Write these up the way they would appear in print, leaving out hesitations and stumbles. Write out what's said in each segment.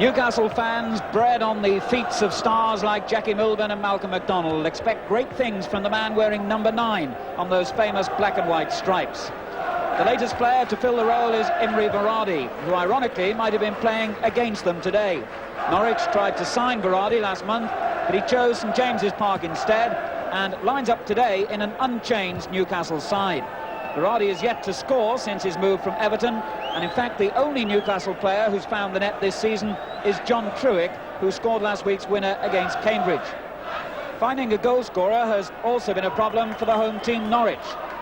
Newcastle fans, bred on the feats of stars like Jackie Milburn and Malcolm MacDonald, expect great things from the man wearing number 9 on those famous black and white stripes. The latest player to fill the role is Imre Varadi, who ironically might have been playing against them today. Norwich tried to sign Varadi last month, but he chose St James's Park instead and lines up today in an unchanged Newcastle side. Varadi is yet to score since his move from Everton, and in fact the only Newcastle player who's found the net this season is John Truick, who scored last week's winner against Cambridge. Finding a goal scorer has also been a problem for the home team Norwich.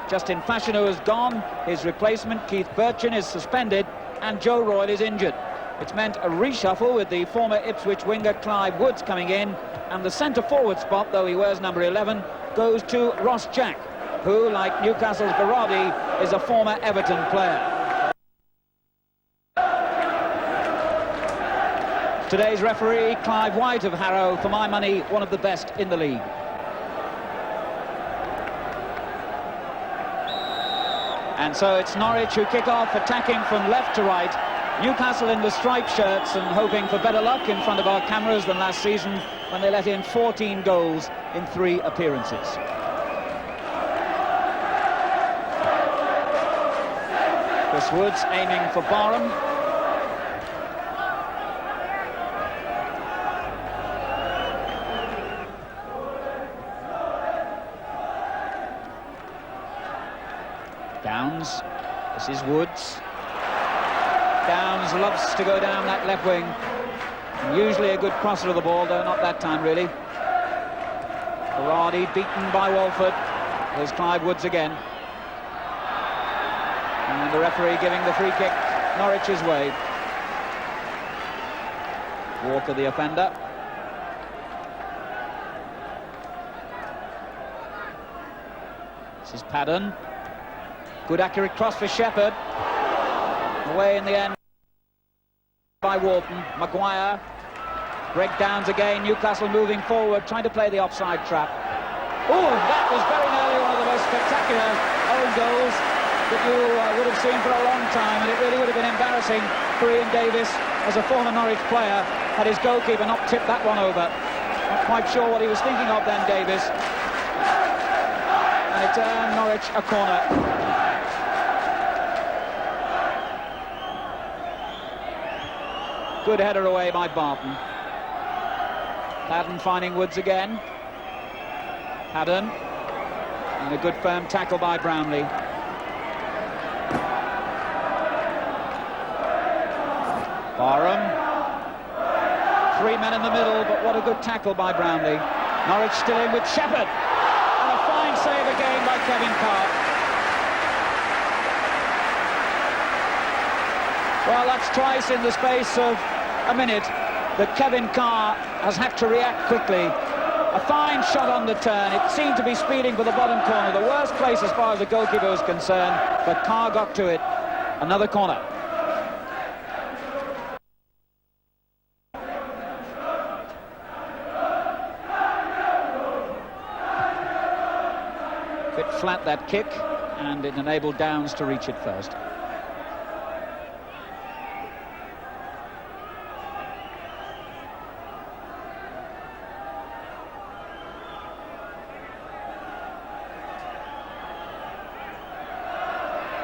Justin Fashanu has gone, his replacement Keith Birchin is suspended, and Joe Royle is injured. It's meant a reshuffle with the former Ipswich winger Clive Woods coming in, and the centre-forward spot, though he wears number 11, goes to Ross Jack, who, like Newcastle's Varadi, is a former Everton player. Today's referee, Clive White of Harrow, for my money, one of the best in the league. And so it's Norwich who kick off, attacking from left to right. Newcastle in the striped shirts and hoping for better luck in front of our cameras than last season when they let in 14 goals in 3 appearances. Chris Woods aiming for Barham. Downs, this is Woods. Downs loves to go down that left wing. And usually a good crosser of the ball, though not that time really. Varadi beaten by Walford. There's Clive Woods again. And the referee giving the free kick Norwich's way. Walker the offender. This is Paddon. Good accurate cross for Shepherd. Away in the end by Wharton. Maguire. Greg Downs again. Newcastle moving forward, trying to play the offside trap. Oh, that was very nearly one of the most spectacular own goals that you would have seen for a long time, and it really would have been embarrassing for Ian Davis as a former Norwich player had his goalkeeper not tipped that one over. Not quite sure what he was thinking of then, Davis. And it earned Norwich a corner. Good header away by Barton. Paddon finding Woods again. Paddon. And a good firm tackle by Brownlee. Barham. 3 men in the middle, but what a good tackle by Brownlee. Norwich still in with Shepherd. And a fine save again by Kevin Carr. Well, that's twice in the space of a minute that Kevin Carr has had to react quickly. A fine shot on the turn. It seemed to be speeding for the bottom corner, the worst place as far as the goalkeeper was concerned, but Carr got to it. Another corner. Bit flat that kick, and it enabled Downs to reach it first.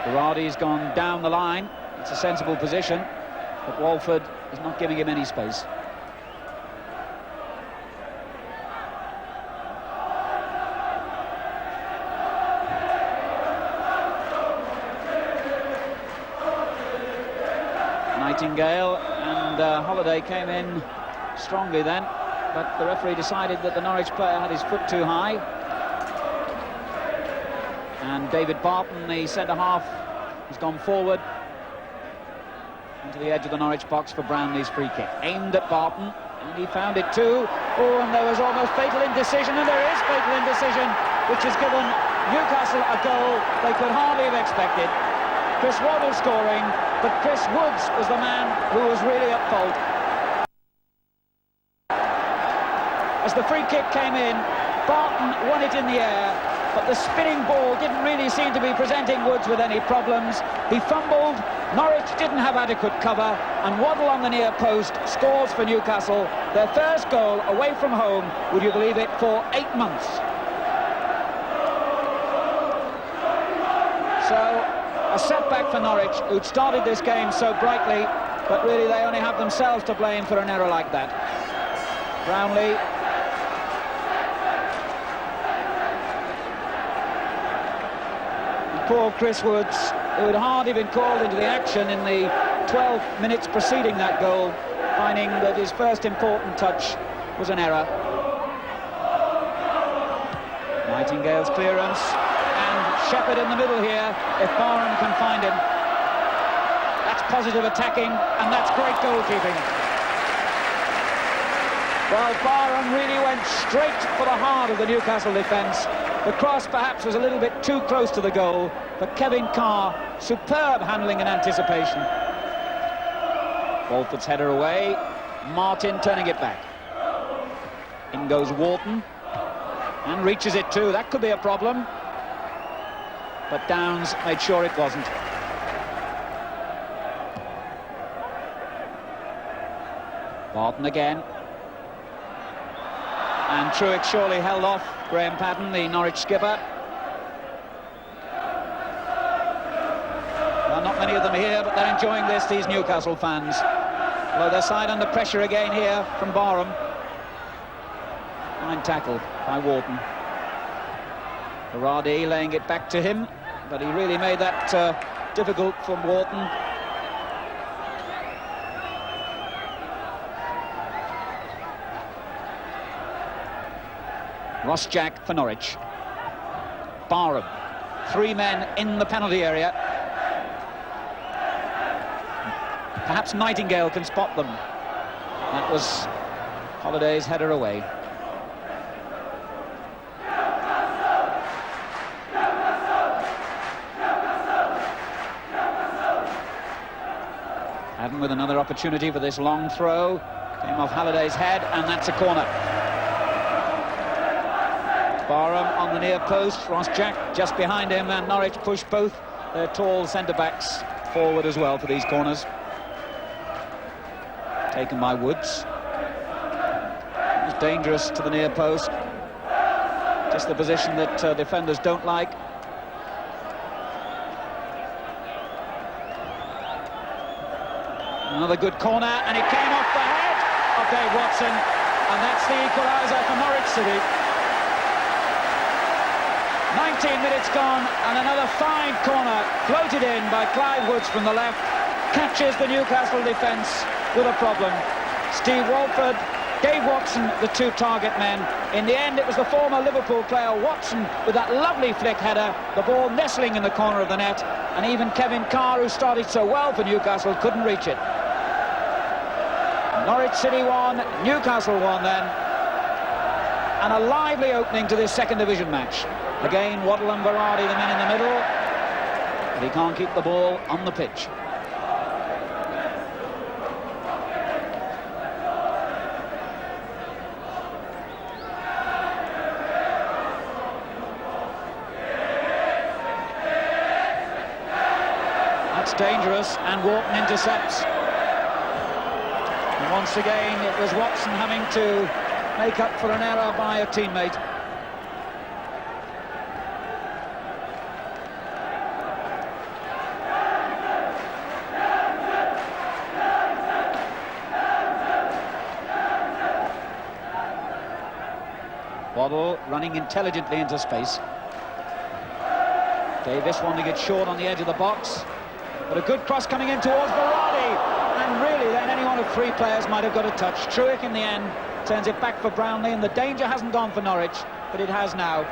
Varadi's gone down the line. It's a sensible position, but Walford is not giving him any space. Nightingale and Holiday came in strongly then, but the referee decided that the Norwich player had his foot too high. And David Barton, the centre-half, has gone forward into the edge of the Norwich box for Brownlee's free kick. Aimed at Barton, and he found it too. Oh, and there was almost fatal indecision, and there is fatal indecision, which has given Newcastle a goal they could hardly have expected. Chris Waddle scoring, but Chris Woods was the man who was really at fault. As the free kick came in, Barton won it in the air. but the spinning ball didn't really seem to be presenting Woods with any problems. He fumbled, Norwich didn't have adequate cover, and Waddle on the near post scores for Newcastle. Their first goal away from home, would you believe it, for 8 months. So, a setback for Norwich, who'd started this game so brightly, but really they only have themselves to blame for an error like that. Brownlee. And poor Chris Woods, who had hardly been called into the action in the 12 minutes preceding that goal, finding that his first important touch was an error. Nightingale's clearance, and Shepherd in the middle here, if Barham can find him. That's positive attacking, and that's great goalkeeping. Well, Barham really went straight for the heart of the Newcastle defence. The cross perhaps was a little bit too close to the goal, but Kevin Carr, superb handling and anticipation. Walford's header away, Martin turning it back. In goes Wharton, and reaches it too. That could be a problem, but Downs made sure it wasn't. Barton again. And Truex surely held off Graham Paddon, the Norwich skipper. Well, not many of them here, but they're enjoying this, these Newcastle fans. Although their side under pressure again here from Barham. Fine tackle by Wharton. Haradi laying it back to him, but he really made that difficult for Wharton. Ross Jack for Norwich. Barham, 3 men in the penalty area. Perhaps Nightingale can spot them. That was Holliday's header away. Haddon with another opportunity for this long throw. Came off Halliday's head, and that's a corner. Barham on the near post, Ross Jack just behind him, and Norwich push both their tall centre-backs forward as well for these corners. Taken by Woods. It's dangerous to the near post. Just the position that defenders don't like. Another good corner, and it came off the head of Dave Watson, and that's the equaliser for Norwich City. 19 minutes gone, and another fine corner floated in by Clive Woods from the left, catches the Newcastle defence with a problem. Steve Walford, Dave Watson, the 2 target men. In the end, it was the former Liverpool player Watson with that lovely flick header, the ball nestling in the corner of the net, and even Kevin Carr, who started so well for Newcastle, couldn't reach it. Norwich City won, Newcastle won then, and a lively opening to this second division match. Again, Waddle and Berardi, the men in the middle, but he can't keep the ball on the pitch. That's dangerous, and Wharton intercepts. And once again, it was Watson having to make up for an error by a teammate. Waddle running intelligently into space. Davis wanting it short on the edge of the box, but a good cross coming in towards Berardi, and really then any one of 3 players might have got a touch. Truex in the end turns it back for Brownlee, and the danger hasn't gone for Norwich, but it has now.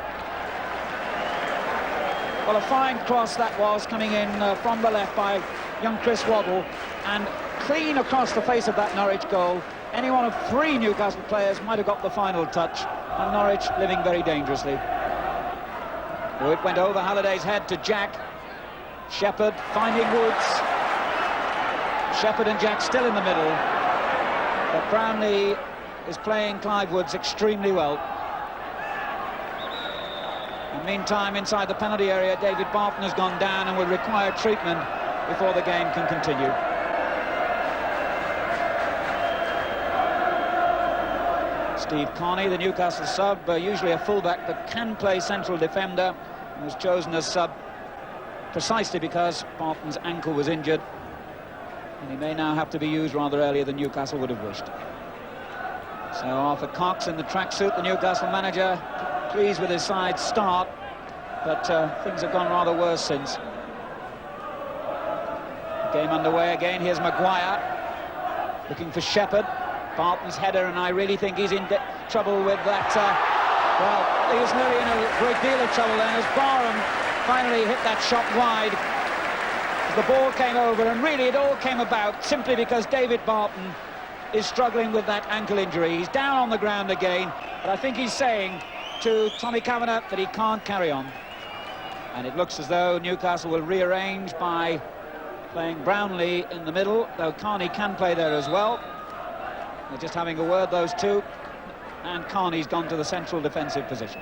Well, a fine cross that was, coming in from the left by young Chris Waddle, and clean across the face of that Norwich goal. Any one of 3 Newcastle players might have got the final touch, and Norwich living very dangerously. Oh, it went over Halliday's head to Jack. Shepherd finding Woods. Shepherd and Jack still in the middle, but Brownlee is playing Clive Woods extremely well. And Meantime, inside the penalty area, David Barton has gone down and will require treatment before the game can continue. Steve Carney, the Newcastle sub, usually a fullback but can play central defender, was chosen as sub precisely because Barton's ankle was injured, and he may now have to be used rather earlier than Newcastle would have wished. So Arthur Cox in the tracksuit, the Newcastle manager, pleased with his side's start, but things have gone rather worse since. Game underway again. Here's Maguire looking for Shepherd. Barton's header, and I really think he's in trouble with that. Well, he was nearly in a great deal of trouble then as Barham finally hit that shot wide. The ball came over, and really it all came about simply because David Barton is struggling with that ankle injury. He's down on the ground again, but I think he's saying to Tommy Kavanagh that he can't carry on. And it looks as though Newcastle will rearrange by playing Brownlee in the middle, though Carney can play there as well. They're just having a word, those two, and Carney's gone to the central defensive position.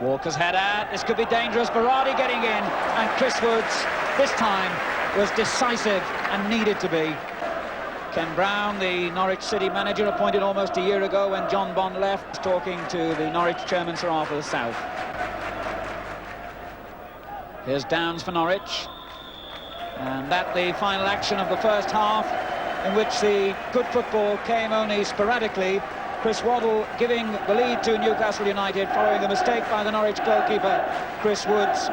Walker's header, this could be dangerous. Berardi getting in, and Chris Woods this time was decisive and needed to be. Ken Brown, the Norwich City manager, appointed almost a year ago when John Bond left, talking to the Norwich chairman, Sir Arthur South. Here's Downs for Norwich, and that the final action of the first half, in which the good football came only sporadically. Chris Waddle giving the lead to Newcastle United following a mistake by the Norwich goalkeeper Chris Woods,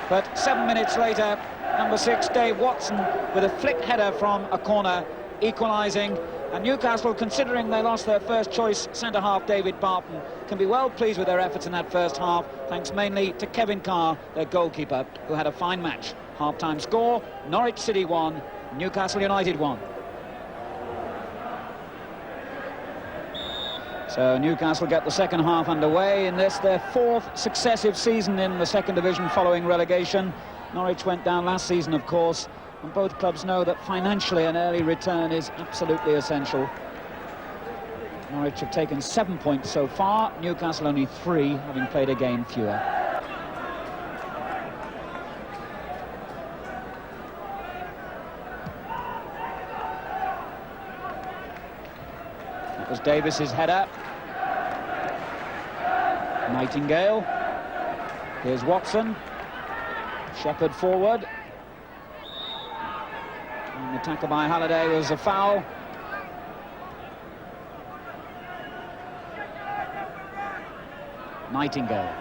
but 7 minutes later, number 6 Dave Watson with a flick header from a corner, equalising. And Newcastle, considering they lost their first choice centre-half David Barton, can be well pleased with their efforts in that first half, thanks mainly to Kevin Carr, their goalkeeper, who had a fine match. Half-time score, Norwich City 1, Newcastle United 1. So Newcastle get the second half underway in this, their fourth successive season in the second division following relegation. Norwich went down last season, of course, and both clubs know that financially an early return is absolutely essential. Norwich have taken 7 points so far, Newcastle only 3, having played a game fewer. That was Davis's header. Nightingale. Here's Watson. Shepherd forward. And the tackle by Halliday was a foul. Nightingale.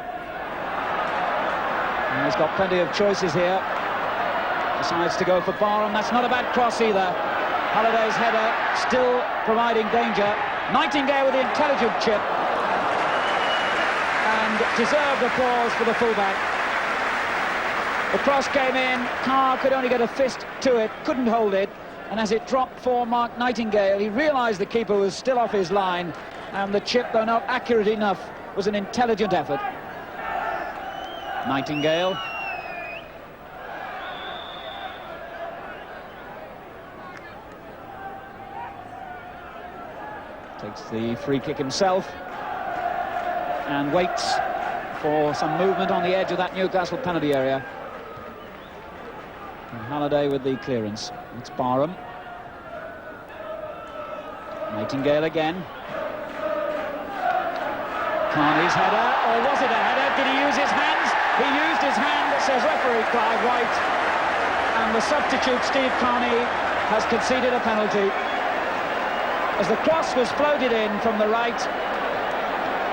And he's got plenty of choices here. Decides to go for Barham. That's not a bad cross either. Halliday's header still providing danger. Nightingale with the intelligent chip. And deserved applause for the fullback. The cross came in, Carr could only get a fist to it, couldn't hold it, and as it dropped for Mark Nightingale, he realised the keeper was still off his line, and the chip, though not accurate enough, was an intelligent effort. Nightingale. Takes the free kick himself, and waits for some movement on the edge of that Newcastle penalty area. And Halliday with the clearance. It's Barham. Nightingale again. Carney's header, or was it a header? Did he use his hands? He used his hand, says referee Clive White. And the substitute, Steve Carney, has conceded a penalty. As the cross was floated in from the right,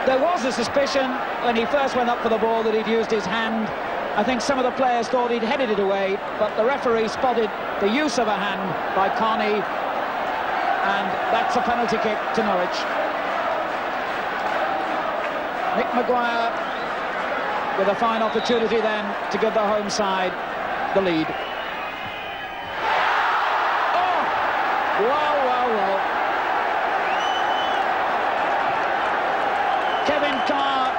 there was a suspicion when he first went up for the ball that he'd used his hand. I think some of the players thought he'd headed it away, but the referee spotted the use of a hand by Carney, and that's a penalty kick to Norwich. Nick Maguire with a fine opportunity then to give the home side the lead. Oh! Wow, wow, wow. Kevin Carr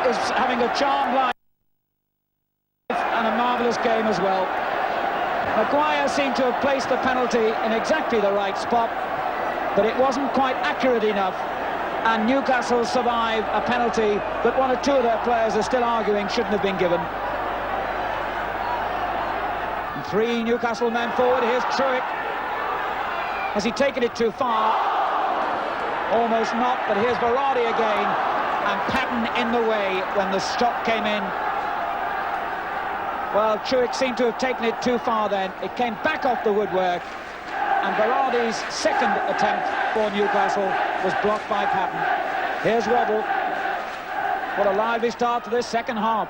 is having a charmed life and a marvellous game as well. Maguire seemed to have placed the penalty in exactly the right spot, but it wasn't quite accurate enough, and Newcastle survive a penalty that one or two of their players are still arguing shouldn't have been given. And 3 Newcastle men forward. Here's Truick. Has he taken it too far? Almost not, but here's Verratti again, and Patton in the way when the stop came in. Well, Truick seemed to have taken it too far then. It came back off the woodwork, and Verratti's second attempt for Newcastle was blocked by Patton. Here's Waddle. What a lively start to this second half.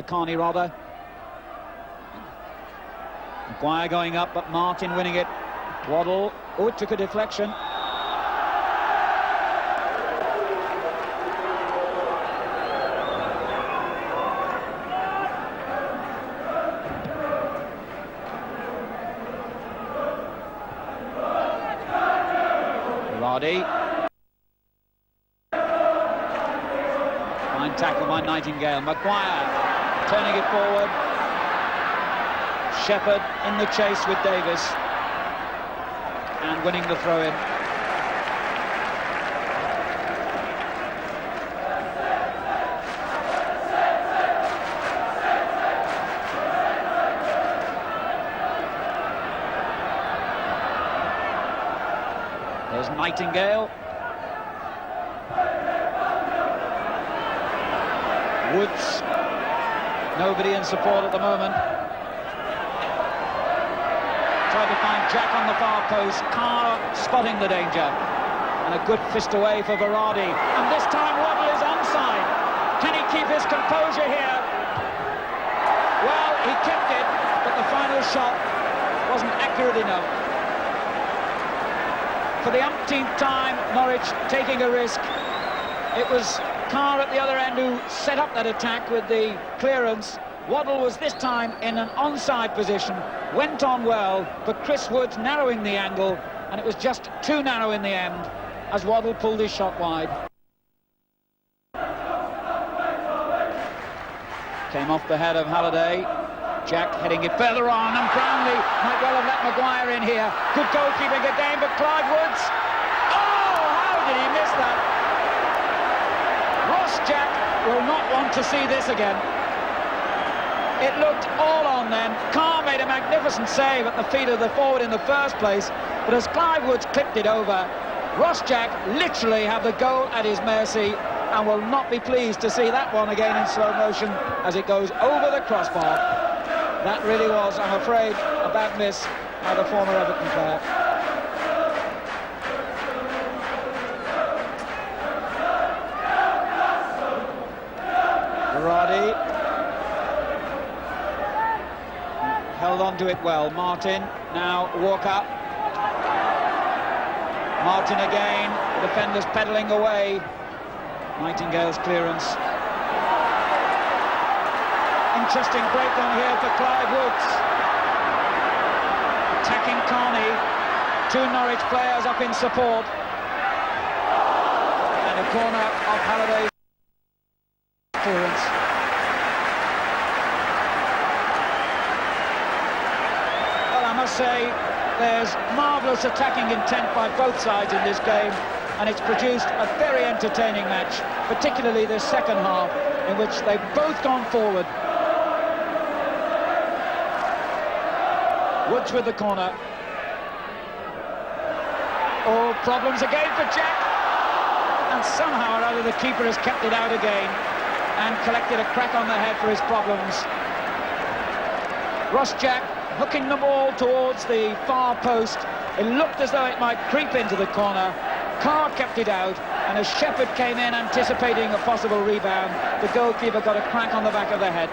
Carney rather. Maguire going up, but Martin winning it. Waddle. Oh, it took a deflection. Fine tackle by Nightingale. Maguire turning it forward. Shepherd in the chase with Davis and winning the throw-in. There's Nightingale. Woods, nobody in support at the moment. Tried to find Jack on the far post. Carr spotting the danger, and a good fist away for Verratti. And this time Waddle is onside. Can he keep his composure here? Well, he kept it, but the final shot wasn't accurate enough. For the umpteenth time, Norwich taking a risk. It was Carr at the other end who set up that attack with the clearance. Waddle was this time in an onside position, went on well, but Chris Woods narrowing the angle, and it was just too narrow in the end as Waddle pulled his shot wide. Came off the head of Halliday. Jack heading it further on, and Brownlee might well have let Maguire in here. Good goalkeeping again, but Clive Woods, oh, how did he miss that? Ross Jack will not want to see this again. It looked all on then. Carr made a magnificent save at the feet of the forward in the first place, but as Clive Woods clipped it over, Ross Jack literally had the goal at his mercy and will not be pleased to see that one again in slow motion as it goes over the crossbar. That really was, I'm afraid, a bad miss by the former Everton player. Verratti held on to it well. Martin, now Walker. Martin again, the defenders pedalling away. Nightingale's clearance. Interesting break on here for Clive Woods. Attacking Carney. 2 Norwich players up in support. And a corner of Halliday's clearance. Well, I must say, there's marvellous attacking intent by both sides in this game, and it's produced a very entertaining match, particularly this second half, in which they've both gone forward. Woods with the corner. Oh, problems again for Jack. And somehow or other the keeper has kept it out again and collected a crack on the head for his problems. Ross Jack hooking the ball towards the far post. It looked as though it might creep into the corner. Carr kept it out, and as Shepherd came in anticipating a possible rebound, the goalkeeper got a crack on the back of the head.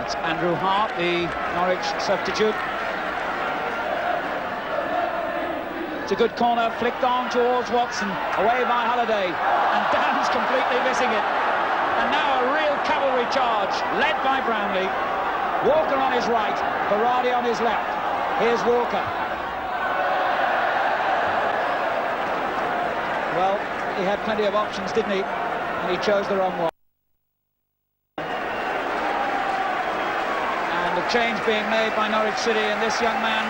That's Andrew Hart, the Norwich substitute. It's a good corner, flicked on towards Watson, away by Halliday, and Downs completely missing it. And now a real cavalry charge, led by Brownlee. Walker on his right, Verratti on his left. Here's Walker. Well, he had plenty of options, didn't he? and he chose the wrong one. And a change being made by Norwich City, and this young man,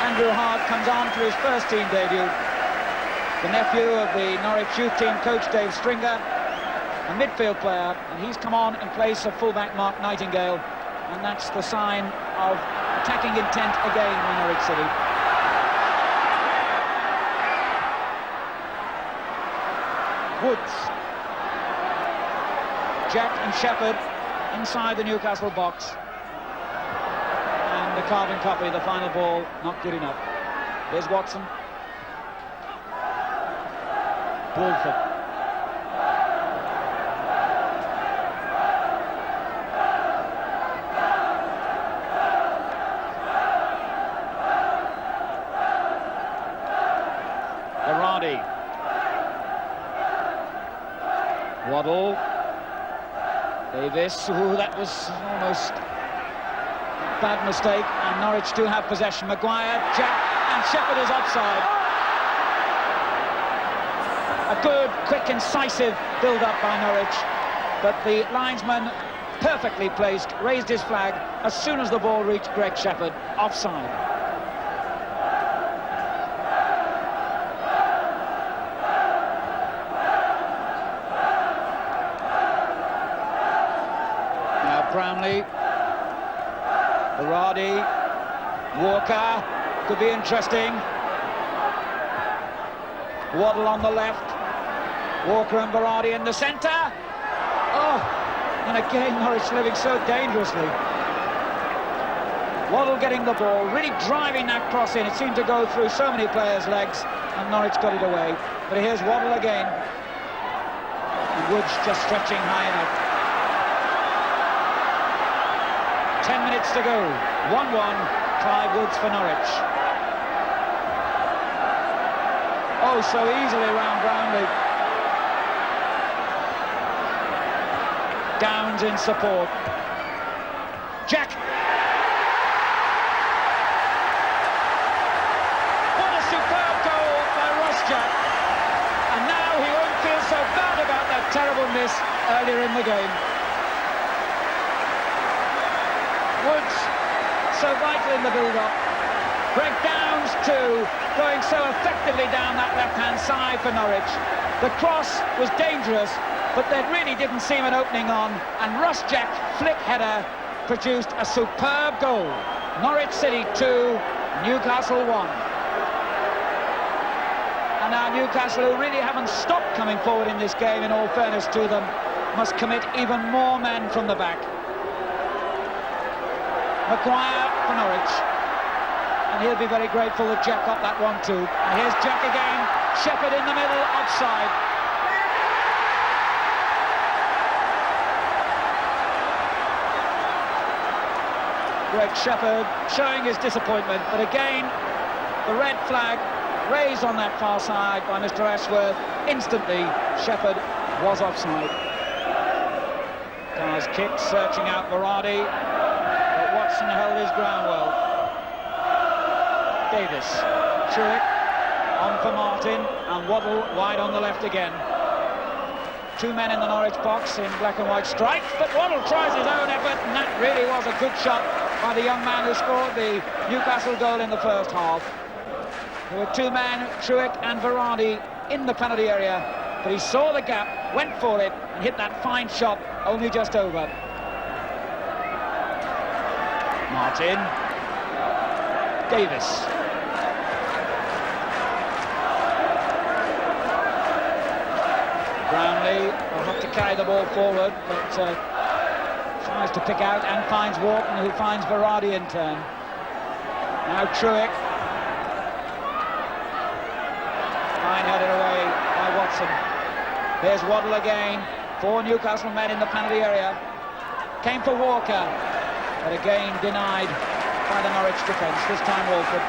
Andrew Hart, comes on for his first team debut. The nephew of the Norwich youth team coach Dave Stringer, a midfield player, and he's come on in place of fullback Mark Nightingale, and that's the sign of attacking intent again by Norwich City. Woods, Jack and Shepherd inside the Newcastle box, and the carbon copy, the final ball, not good enough. Here's Watson. Wolford. Varady. Waddle. Davis. Ooh, that was almost a bad mistake, and Norwich do have possession. Maguire, Jack, and Shepherd is offside. A good, quick, incisive build-up by Norwich, but the linesman, perfectly placed, raised his flag as soon as the ball reached Greg Shepherd. Offside. Now Brownlee, Varady, Walker, could be interesting. Waddle on the left, Walker and Varady in the centre. Oh, and again Norwich living so dangerously. Waddle getting the ball, really driving that cross in. It seemed to go through so many players' legs, and Norwich got it away. But here's Waddle again, and Woods just stretching high enough. 10 minutes to go. 1-1, Clive Woods for Norwich. Oh, so easily round Brownlee. Downs in support. Jack. What a superb goal by Ross Jack. And now he won't feel so bad about that terrible miss earlier in the game. Woods, so vital in the build-up. Greg Downs too, going so effectively down that left-hand side for Norwich. The cross was dangerous, but there really didn't seem an opening on, and Ross Jack's flick header produced a superb goal. Norwich City 2, Newcastle 1. And now Newcastle, who really haven't stopped coming forward in this game, in all fairness to them, must commit even more men from the back. Maguire for Norwich. And he'll be very grateful that Jack got that one too. And here's Jack again. Shepherd in the middle, offside. Greg Shepherd showing his disappointment, but again, the red flag raised on that far side by Mr. Ashworth. Instantly, Shepherd was offside. Carr's kick, searching out Varady, but Watson held his ground well. Davis, Truitt on for Martin, and Waddle wide on the left again. Two men in the Norwich box in black and white stripes, but Waddle tries his own effort, and that really was a good shot by the young man who scored the Newcastle goal in the first half. There were two men, Truitt and Varady, in the penalty area, but he saw the gap, went for it, and hit that fine shot, only just over. Martin. Davis. Brownlee will have to carry the ball forward, but tries to pick out and finds Wharton, who finds Varady in turn. Now Truitt. Fine headed away by Watson. There's Waddle again. Four Newcastle men in the penalty area. Came for Walker, but again denied by the Norwich defence, this time Walford.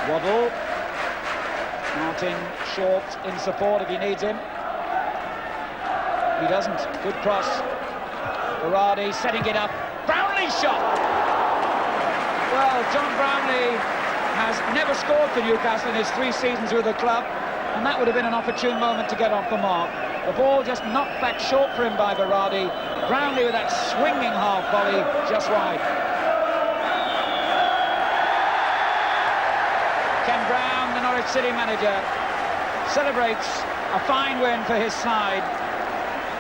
Waddle. Martin short in support if he needs him. He doesn't. Good cross. Varady setting it up. Brownlee shot! Well, John Brownlee has never scored for Newcastle in his 3 seasons with the club, and that would have been an opportune moment to get off the mark. The ball just knocked back short for him by Berardi. Brownlee with that swinging half volley just wide. Ken Brown, the Norwich City manager, celebrates a fine win for his side.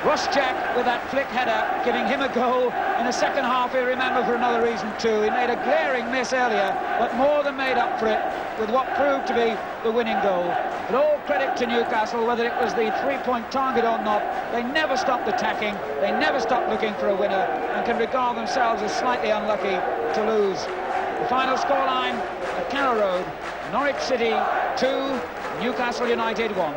Ross Jack with that flick header, giving him a goal in the second half. He'll remember for another reason too. He made a glaring miss earlier, but more than made up for it with what proved to be the winning goal. But all credit to Newcastle, whether it was the 3-point target or not. They never stopped attacking, they never stopped looking for a winner, and can regard themselves as slightly unlucky to lose. The final scoreline at Carrow Road: Norwich City 2, Newcastle United 1.